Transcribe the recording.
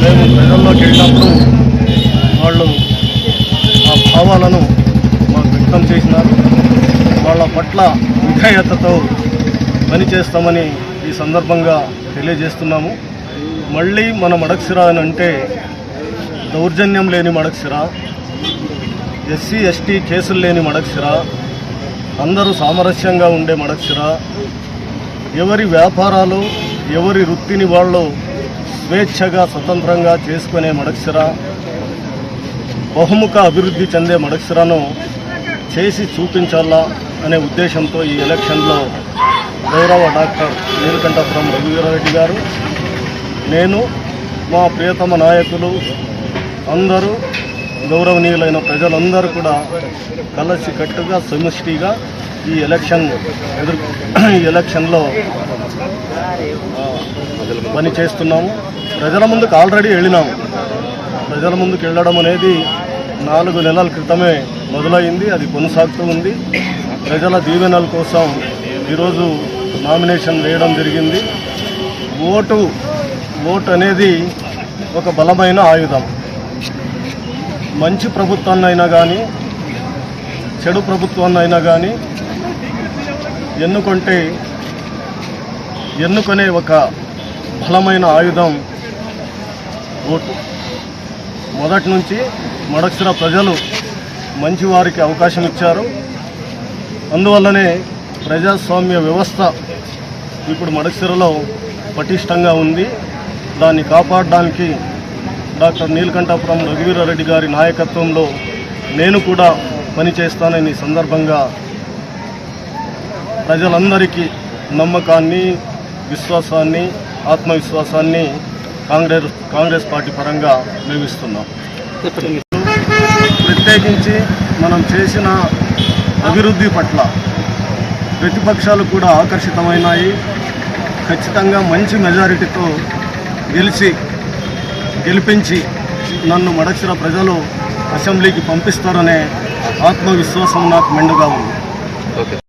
మేము ప్రజల్లోకి వెళ్ళినప్పుడు వాళ్ళు ఆ భావాలను మాకు వ్యక్తం చేసినారు. వాళ్ళ పట్ల విధేయతతో పనిచేస్తామని ఈ సందర్భంగా తెలియజేస్తున్నాము. మళ్ళీ మన మడకశిర అని అంటే దౌర్జన్యం లేని మడకశిర, ఎస్సీ ఎస్టీ కేసులు లేని మడకశిర, అందరూ సామరస్యంగా ఉండే మడకశిర, ఎవరి వ్యాపారాలు ఎవరి వృత్తిని వాళ్ళు స్వేచ్ఛగా స్వతంత్రంగా చేసుకునే మడకశిర, బహుముఖ అభివృద్ధి చెందే మడకశిరను చేసి చూపించాలా అనే ఉద్దేశంతో ఈ ఎలక్షన్లో గౌరవ డాక్టర్ నీలకంఠపురం రఘువీరారెడ్డి గారు, నేను, మా ప్రియతమ నాయకులు అందరూ, గౌరవనీయులైన ప్రజలందరూ కూడా కలిసికట్టుగా సమిష్టిగా ఈ ఎలక్షన్లో పని చేస్తున్నాము. ప్రజల ముందుకు ఆల్రెడీ వెళ్ళినాము. ప్రజల ముందుకు వెళ్ళడం అనేది 4 నెలల క్రితమే మొదలైంది. అది కొనసాగుతూ ఉంది. ప్రజల దీవెనల కోసం ఈరోజు నామినేషన్ వేయడం జరిగింది. ఓటు అనేది ఒక బలమైన ఆయుధం. మంచి ప్రభుత్వాన్ని అయినా కానీ చెడు ప్రభుత్వాన్ని అయినా కానీ ఎన్నుకునే ఒక బలమైన ఆయుధం ఓటు. మొదటి నుంచి మడకశిర ప్రజలు మంచి వారికి అవకాశం ఇచ్చారు. అందువల్లనే ప్రజాస్వామ్య వ్యవస్థ ఇప్పుడు మడకశిరలో పటిష్టంగా ఉంది. దాన్ని కాపాడడానికి డాక్టర్ నీలకంఠపురం రఘువీరారెడ్డి గారి నాయకత్వంలో నేను కూడా పనిచేస్తానని సందర్భంగా ప్రజలందరికీ నమ్మకాన్ని, విశ్వాసాన్ని, ఆత్మవిశ్వాసాన్ని కాంగ్రెస్ పార్టీ పరంగా మేము ఇస్తున్నాం. ప్రత్యేకించి మనం చేసిన అభివృద్ధి పట్ల ప్రతిపక్షాలు కూడా ఆకర్షితమైనాయి. ఖచ్చితంగా మంచి మెజారిటీతో గెలిపించి నన్ను మడకశిర ప్రజలు అసెంబ్లీకి పంపిస్తారనే ఆత్మవిశ్వాసం నాకు మెండుగా ఉంది.